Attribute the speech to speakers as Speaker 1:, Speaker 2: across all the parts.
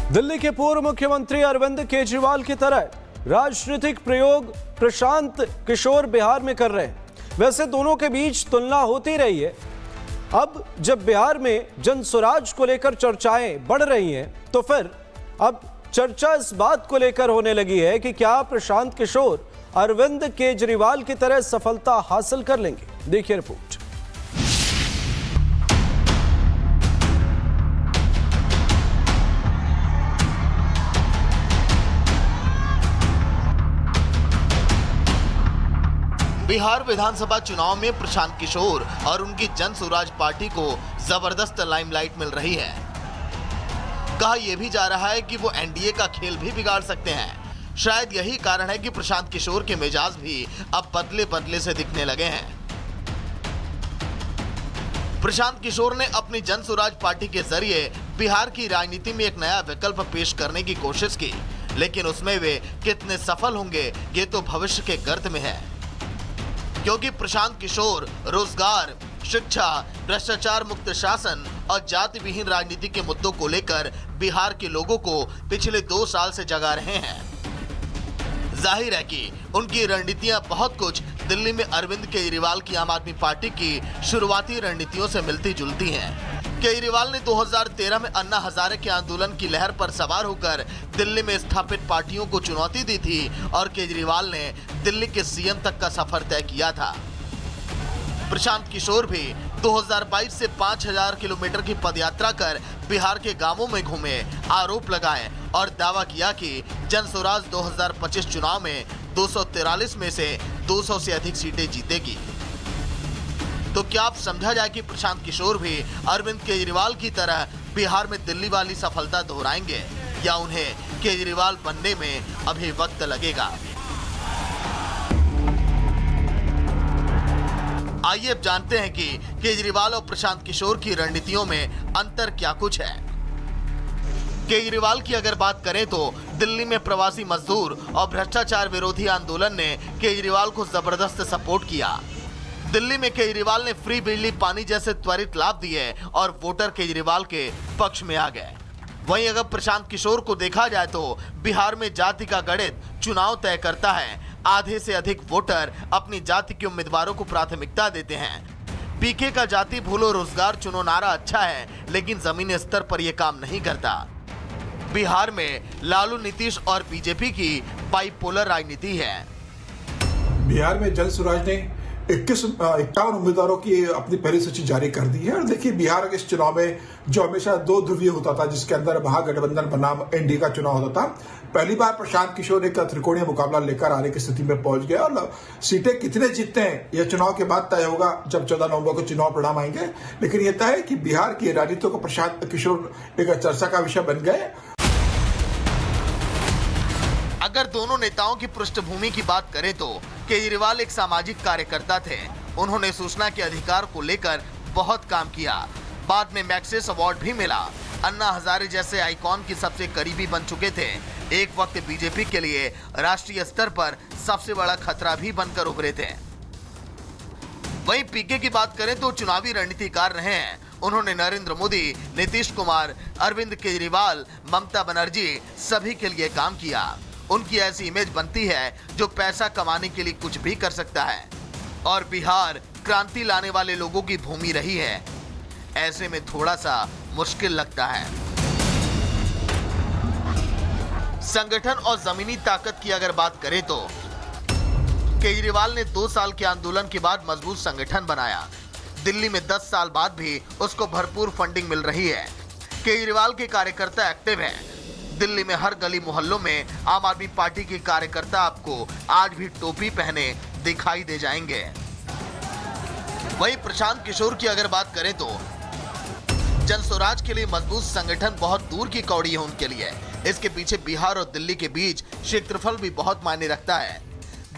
Speaker 1: दिल्ली के पूर्व मुख्यमंत्री अरविंद केजरीवाल की तरह राजनीतिक प्रयोग प्रशांत किशोर बिहार में कर रहे हैं। वैसे दोनों के बीच तुलना होती रही है। अब जब बिहार में जन स्वराज को लेकर चर्चाएं बढ़ रही हैं, तो फिर अब चर्चा इस बात को लेकर होने लगी है कि क्या प्रशांत किशोर अरविंद केजरीवाल की तरह सफलता हासिल कर लेंगे। देखिए रिपोर्ट।
Speaker 2: बिहार विधानसभा चुनाव में प्रशांत किशोर और उनकी जन स्वराज पार्टी को जबरदस्त लाइमलाइट मिल रही है। कहा यह भी जा रहा है कि वो एनडीए का खेल भी बिगाड़ सकते हैं। शायद यही कारण है कि प्रशांत किशोर के मिजाज भी अब बदले बदले से दिखने लगे हैं। प्रशांत किशोर ने अपनी जन स्वराज पार्टी के जरिए बिहार की राजनीति में एक नया विकल्प पेश करने की कोशिश की, लेकिन उसमें वे कितने सफल होंगे ये तो भविष्य के गर्त में है, क्योंकि प्रशांत किशोर रोजगार, शिक्षा, भ्रष्टाचार मुक्त शासन और जाति विहीन राजनीति के मुद्दों को लेकर बिहार के लोगों को पिछले 2 साल से जगा रहे हैं। जाहिर है कि उनकी रणनीतियां बहुत कुछ दिल्ली में अरविंद केजरीवाल की आम आदमी पार्टी की शुरुआती रणनीतियों से मिलती जुलती हैं। केजरीवाल ने 2013 में अन्ना हजारे के आंदोलन की लहर पर सवार होकर दिल्ली में स्थापित पार्टियों को चुनौती दी थी और केजरीवाल ने दिल्ली के सीएम तक का सफर तय किया था। प्रशांत किशोर भी 2022 से 5000 किलोमीटर की पदयात्रा कर बिहार के गांवों में घूमे, आरोप लगाए और दावा किया कि जन स्वराज 2025 चुनाव में 243 में से 200 से अधिक सीटें जीतेगी। तो क्या आप समझा जाए कि प्रशांत किशोर भी अरविंद केजरीवाल की तरह बिहार में दिल्ली वाली सफलता दोहराएंगे, या उन्हें केजरीवाल बनने में अभी वक्त लगेगा? आइए अब जानते हैं कि केजरीवाल और प्रशांत किशोर की रणनीतियों में अंतर क्या कुछ है। केजरीवाल की अगर बात करें तो दिल्ली में प्रवासी मजदूर और भ्रष्टाचार विरोधी आंदोलन ने केजरीवाल को जबरदस्त सपोर्ट किया। दिल्ली में केजरीवाल ने फ्री बिजली पानी जैसे त्वरित लाभ दिए और वोटर केजरीवाल के पक्ष में आ गए। वहीं अगर प्रशांत किशोर को देखा जाए तो बिहार में जाति का गणित चुनाव तय करता है। आधे से अधिक वोटर अपनी जाति के उम्मीदवारों को प्राथमिकता देते हैं। पीके का जाति भूलो रोजगार चुनो नारा अच्छा है, लेकिन जमीनी स्तर पर यह काम नहीं करता। बिहार में लालू, नीतीश और बीजेपी की बाइपोलर राजनीति है।
Speaker 3: बिहार में जन स्वराज ने 51 उम्मीदवारों की अपनी पहली सूची जारी कर दी है। और देखिए, बिहार के इस चुनाव में जो हमेशा 2 ध्रुवीय होता था, जिसके अंदर महागठबंधन बनाम एनडीए का चुनाव होता था, पहली बार प्रशांत किशोर एक त्रिकोणीय मुकाबला लेकर आने की स्थिति में पहुंच गया। और सीटें कितने जीतते हैं यह चुनाव के बाद तय होगा, जब 14 नवंबर को चुनाव परिणाम आएंगे। लेकिन यह तय है कि बिहार की राजनीति को प्रशांत किशोर एक चर्चा का विषय बन गए।
Speaker 2: अगर दोनों नेताओं की पृष्ठभूमि की बात करें तो केजरीवाल एक सामाजिक कार्यकर्ता थे। उन्होंने सूचना के अधिकार को लेकर बहुत काम किया। बाद में मैग्सेसे अवार्ड भी मिला। अन्ना हजारे जैसे आइकॉन की सबसे करीबी बन चुके थे। एक वक्त बीजेपी के लिए राष्ट्रीय स्तर पर सबसे बड़ा खतरा भी बनकर उभरे थे। वहीं पीके की बात करें तो चुनावी रणनीतिकार रहे हैं। उन्होंने नरेंद्र मोदी, नीतीश कुमार, अरविंद केजरीवाल, ममता बनर्जी सभी के लिए काम किया। उनकी ऐसी इमेज बनती है जो पैसा कमाने के लिए कुछ भी कर सकता है। और बिहार क्रांति लाने वाले लोगों की भूमि रही है। ऐसे में थोड़ा सा मुश्किल लगता है। संगठन और जमीनी ताकत की अगर बात करें तो केजरीवाल ने 2 साल के आंदोलन के बाद मजबूत संगठन बनाया। दिल्ली में 10 साल बाद भी उसको भरपूर फंडिंग मिल रही है। केजरीवाल के कार्यकर्ता एक्टिव हैं। दिल्ली में हर गली मोहल्लों में आम आदमी पार्टी के कार्यकर्ता आपको आज भी टोपी पहने दिखाई दे जाएंगे। वहीं प्रशांत किशोर की अगर बात करें तो जन स्वराज के लिए मजबूत संगठन बहुत दूर की कौड़ी है उनके लिए। इसके पीछे बिहार और दिल्ली के बीच क्षेत्रफल भी बहुत मायने रखता है।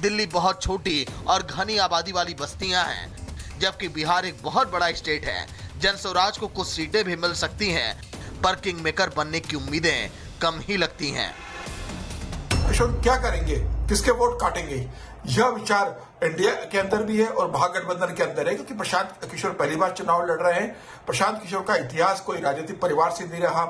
Speaker 2: दिल्ली बहुत छोटी और घनी आबादी वाली बस्तियां हैं, जबकि बिहार एक बहुत बड़ा स्टेट है। जन स्वराज को कुछ सीटें भी मिल सकती हैं, पर किंग मेकर बनने की उम्मीदें कम ही लगती हैं।
Speaker 3: क्या करेंगे, किसके वोट काटेंगे, यह विचार एनडीए के अंदर भी है और महागठबंधन के अंदर है, क्योंकि प्रशांत किशोर पहली बार चुनाव लड़ रहे हैं। प्रशांत किशोर का इतिहास कोई राजनीतिक परिवार से नहीं रहा,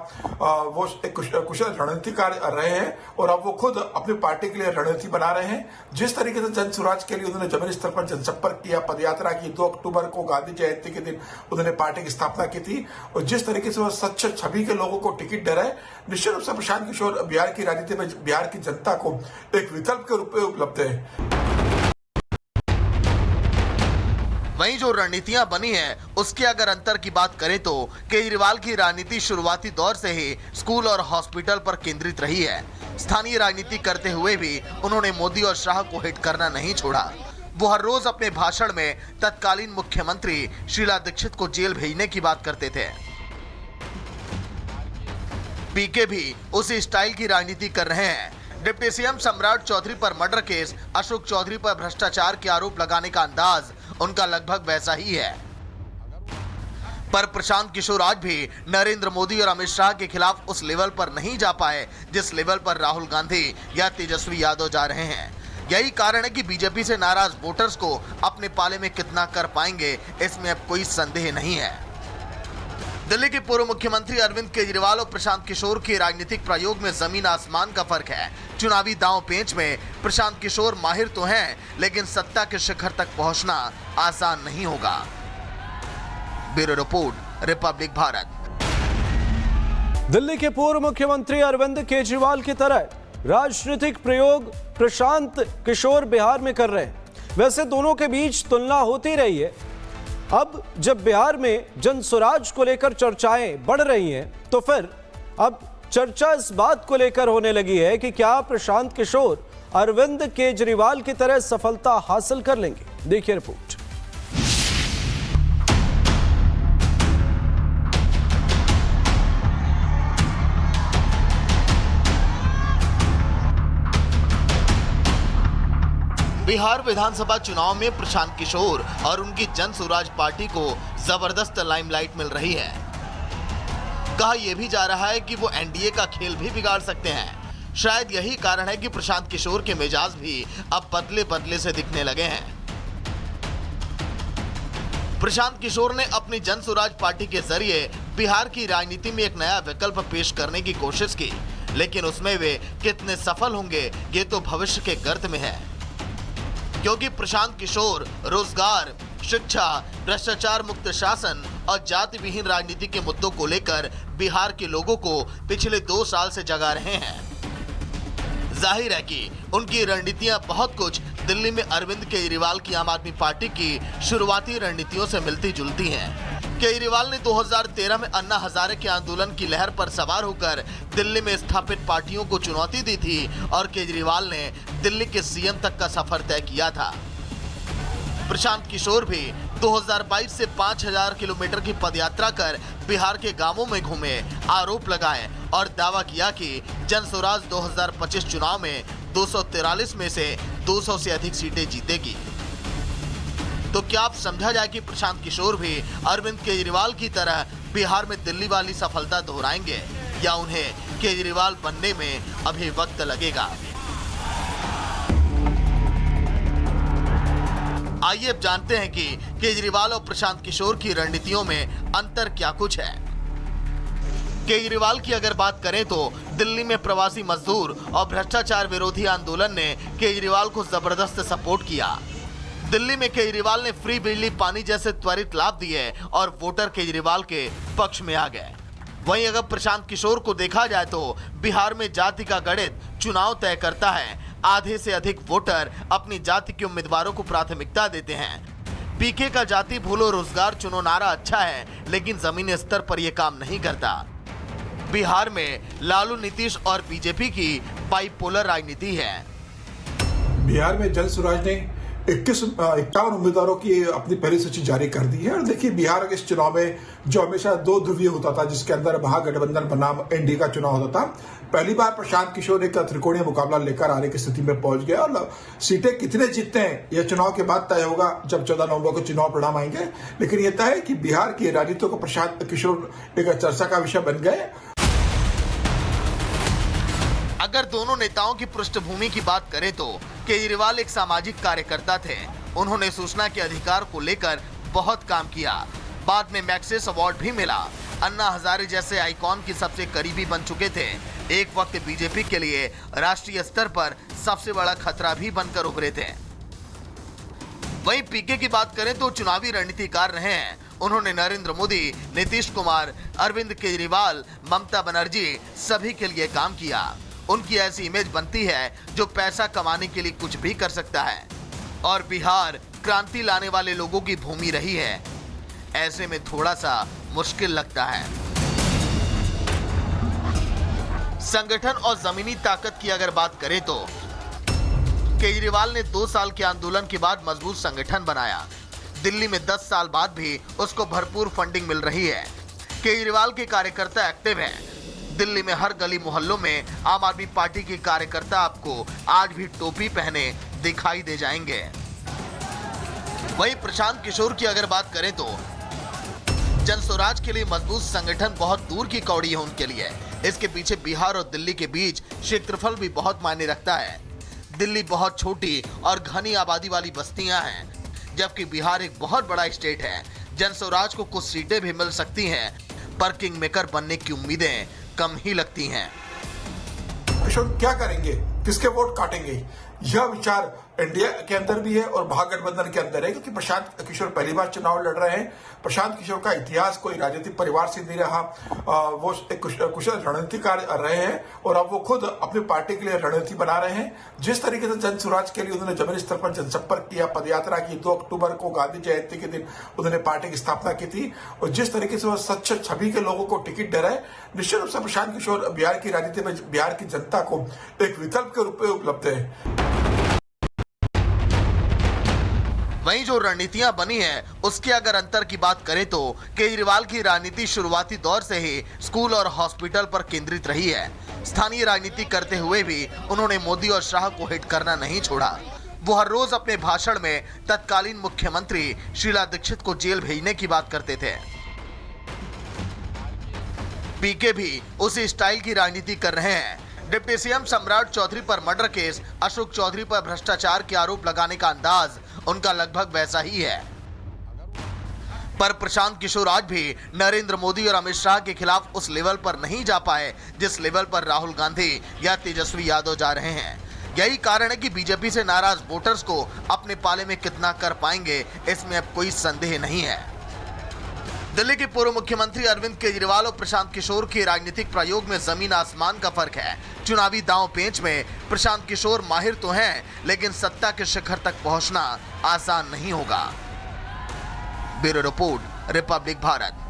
Speaker 3: वो एक कुशल रणनीतिकार रहे हैं और अब वो खुद अपनी पार्टी के लिए रणनीति बना रहे हैं। जिस तरीके से जन स्वराज के लिए उन्होंने जमीनी स्तर पर जनसंपर्क किया, पदयात्रा की, 2 अक्टूबर को गांधी जयंती के दिन उन्होंने पार्टी की स्थापना की थी, और जिस तरीके से वो सच्च छवि के लोगों को टिकट दे रहे हैं, निश्चित रूप से प्रशांत किशोर बिहार की राजनीति में बिहार की जनता को एक विकल्प के रूप में उपलब्ध है।
Speaker 2: वहीं जो रणनीतियां बनी है उसके अगर अंतर की बात करें तो केजरीवाल की राजनीति शुरुआती दौर से ही स्कूल और हॉस्पिटल पर केंद्रित रही है। स्थानीय राजनीति करते हुए भी उन्होंने मोदी और शाह को हिट करना नहीं छोड़ा। वो हर रोज अपने भाषण में तत्कालीन मुख्यमंत्री शीला दीक्षित को जेल भेजने की बात करते थे। पीके भी उसी स्टाइल की राजनीति कर रहे हैं। डिप्टी सीएम सम्राट चौधरी पर मर्डर केस, अशोक चौधरी पर भ्रष्टाचार के आरोप लगाने का अंदाज उनका लगभग वैसा ही है। पर प्रशांत किशोर आज भी नरेंद्र मोदी और अमित शाह के खिलाफ उस लेवल पर नहीं जा पाए जिस लेवल पर राहुल गांधी या तेजस्वी यादव जा रहे हैं। यही कारण है कि बीजेपी से नाराज वोटर्स को अपने पाले में कितना कर पाएंगे, इसमें अब कोई संदेह नहीं है। दिल्ली के पूर्व मुख्यमंत्री अरविंद केजरीवाल और प्रशांत किशोर के राजनीतिक प्रयोग में जमीन आसमान का फर्क है। चुनावी दांव पेंच में प्रशांत किशोर माहिर तो हैं, लेकिन सत्ता के शिखर तक पहुंचना आसान नहीं होगा। Bureau report, Republic Bharat.
Speaker 1: Delhi के पूर्व मुख्यमंत्री अरविंद केजरीवाल की तरह राजनीतिक प्रयोग प्रशांत किशोर बिहार में कर रहे हैं। वैसे दोनों के बीच तुलना होती रही है। अब जब बिहार में जन स्वराज को लेकर चर्चाएं बढ़ रही हैं, तो फिर अब चर्चा इस बात को लेकर होने लगी है कि क्या प्रशांत किशोर अरविंद केजरीवाल की तरह सफलता हासिल कर लेंगे। देखिए रिपोर्ट।
Speaker 2: बिहार विधानसभा चुनाव में प्रशांत किशोर और उनकी जन स्वराज पार्टी को जबरदस्त लाइमलाइट मिल रही है। कहा यह भी जा रहा है कि वो एनडीए का खेल भी बिगाड़ सकते हैं। शायद यही कारण है कि प्रशांत किशोर के मिजाज भी अब बदले बदले से दिखने लगे हैं। प्रशांत किशोर ने अपनी जन स्वराज पार्टी के जरिए बिहार की राजनीति में एक नया विकल्प पेश करने की कोशिश की, लेकिन उसमें वे कितने सफल होंगे ये तो भविष्य के गर्त में है। क्योंकि प्रशांत किशोर रोजगार, शिक्षा, भ्रष्टाचार मुक्त शासन और जाति विहीन राजनीति के मुद्दों को लेकर बिहार के लोगों को पिछले 2 साल से जगा रहे हैं। जाहिर है कि उनकी रणनीतियां बहुत कुछ दिल्ली में अरविंद केजरीवाल की आम आदमी पार्टी की शुरुआती रणनीतियों से मिलती जुलती हैं। केजरीवाल ने 2013 में अन्ना हजारे के आंदोलन की लहर पर सवार होकर दिल्ली में स्थापित पार्टियों को चुनौती दी थी और केजरीवाल ने दिल्ली के सीएम तक का सफर तय किया था। प्रशांत किशोर भी 2022 से 5000 किलोमीटर की पदयात्रा कर बिहार के गांवों में घूमे, आरोप लगाए और दावा किया कि जन स्वराज 2025 चुनाव में 243 में से 200 से अधिक सीटें जीतेगी। तो क्या आप समझा जाए कि प्रशांत किशोर भी अरविंद केजरीवाल की तरह बिहार में दिल्ली वाली सफलता दोहराएंगे, या उन्हें केजरीवाल बनने में अभी वक्त लगेगा? आइए अब जानते हैं कि केजरीवाल और प्रशांत किशोर की रणनीतियों में अंतर क्या कुछ है। केजरीवाल की अगर बात करें तो दिल्ली में प्रवासी मजदूर और भ्रष्टाचार विरोधी आंदोलन ने केजरीवाल को जबरदस्त सपोर्ट किया। दिल्ली में केजरीवाल ने फ्री बिजली पानी जैसे त्वरित लाभ दिए और वोटर केजरीवाल के पक्ष में आ गए। वहीं अगर प्रशांत किशोर को देखा जाए तो बिहार में जाति का गणित चुनाव तय करता है। आधे से अधिक वोटर अपनी जाति के उम्मीदवारों को प्राथमिकता देते हैं। पीके का जाति भूलो रोजगार चुनो नारा अच्छा है, लेकिन जमीनी स्तर पर यह काम नहीं करता। बिहार में लालू, नीतीश और बीजेपी की बाइपोलर राजनीति है।
Speaker 3: बिहार में जन स्वराज ने 51 उम्मीदवारों की अपनी पहली सूची जारी कर दी है। और देखिए, बिहार के इस चुनाव में जो हमेशा 2 ध्रुवीय होता था, जिसके अंदर महागठबंधन बनाम एनडीए का चुनाव होता था, पहली बार प्रशांत किशोर एक त्रिकोणीय मुकाबला लेकर आने की स्थिति में पहुंच गया। और सीटें कितने जीतते हैं यह चुनाव के बाद तय होगा, जब 14 नवंबर को चुनाव परिणाम आएंगे। लेकिन यह तय है कि बिहार की राजनीति को प्रशांत किशोर एक चर्चा का विषय बन गए।
Speaker 2: अगर दोनों नेताओं की पृष्ठभूमि की बात करें तो केजरीवाल एक सामाजिक कार्यकर्ता थे उन्होंने सूचना के अधिकार को लेकर बहुत काम किया। बाद में मैग्सेस अवार्ड भी मिला। अन्ना हजारे जैसे आइकॉन की सबसे करीबी बन चुके थे। एक वक्त बीजेपी के लिए राष्ट्रीय स्तर पर सबसे बड़ा खतरा भी बनकर उभरे थे। वहीं पीके की बात करें तो चुनावी रणनीतिकार रहे हैं। उन्होंने नरेंद्र मोदी, नीतीश कुमार, अरविंद केजरीवाल, ममता बनर्जी सभी के लिए काम किया। उनकी ऐसी इमेज बनती है जो पैसा कमाने के लिए कुछ भी कर सकता है। और बिहार क्रांति लाने वाले लोगों की भूमि रही है। ऐसे में थोड़ा सा मुश्किल लगता है। संगठन और जमीनी ताकत की अगर बात करें तो केजरीवाल ने 2 साल के आंदोलन के बाद मजबूत संगठन बनाया। दिल्ली में 10 साल बाद भी उसको भरपूर फंडिंग मिल रही है। केजरीवाल के कार्यकर्ता एक्टिव हैं। दिल्ली में हर गली मोहल्लों में आम आदमी पार्टी के कार्यकर्ता आपको आज भी टोपी पहने दिखाई दे जाएंगे। वहीं प्रशांत किशोर की अगर बात करें तो जन स्वराज के लिए मजबूत संगठन बहुत दूर की कौड़ी है उनके लिए। इसके पीछे बिहार और दिल्ली के बीच क्षेत्रफल भी बहुत मायने रखता है। दिल्ली बहुत छोटी और घनी आबादी वाली बस्तियां हैं, जबकि बिहार एक बहुत बड़ा स्टेट है। जन स्वराज को कुछ सीटें भी मिल सकती हैं, पर किंग मेकर बनने की उम्मीदें कम ही लगती हैं।
Speaker 3: किशोर क्या करेंगे, किसके वोट काटेंगे, यह विचार इंडिया के अंदर भी है और महागठबंधन के अंदर है, क्योंकि प्रशांत किशोर पहली बार चुनाव लड़ रहे हैं। प्रशांत किशोर का इतिहास कोई राजनीतिक परिवार से नहीं रहा। वो एक कुशल रणनीतिकार रहे हैं और अब वो खुद अपनी पार्टी के लिए रणनीति बना रहे हैं। जिस तरीके से जन स्वराज के लिए उन्होंने जमीनी स्तर पर जनसंपर्क किया, पदयात्रा की, 2 अक्टूबर को गांधी जयंती के दिन उन्होंने पार्टी की स्थापना की थी, और जिस तरीके से वो सच्चे छवि के लोगों को टिकट दे रहे हैं, निश्चित रूप से प्रशांत किशोर बिहार की राजनीति में बिहार की जनता को एक विकल्प के रूप में उपलब्ध है।
Speaker 2: वहीं जो रणनीतियां बनी है उसके अगर अंतर की बात करें तो केजरीवाल की राजनीति शुरुआती दौर से ही स्कूल और हॉस्पिटल पर केंद्रित रही है। स्थानीय राजनीति करते हुए भी उन्होंने मोदी और शाह को हिट करना नहीं छोड़ा। वो हर रोज अपने भाषण में तत्कालीन मुख्यमंत्री शीला दीक्षित को जेल भेजने की बात करते थे। पीके भी उसी स्टाइल की राजनीति कर रहे हैं। डिप्टी सीएम सम्राट चौधरी पर मर्डर केस, अशोक चौधरी पर भ्रष्टाचार के आरोप लगाने का अंदाज उनका लगभग वैसा ही है। पर प्रशांत किशोर आज भी नरेंद्र मोदी और अमित शाह के खिलाफ उस लेवल पर नहीं जा पाए जिस लेवल पर राहुल गांधी या तेजस्वी यादव जा रहे हैं। यही कारण है कि बीजेपी से नाराज वोटर्स को अपने पाले में कितना कर पाएंगे, इसमें अब कोई संदेह नहीं है। दिल्ली के पूर्व मुख्यमंत्री अरविंद केजरीवाल और प्रशांत किशोर के राजनीतिक प्रयोग में जमीन आसमान का फर्क है। चुनावी दांव पेंच में प्रशांत किशोर माहिर तो हैं, लेकिन सत्ता के शिखर तक पहुंचना आसान नहीं होगा। Bureau report, Republic Bharat.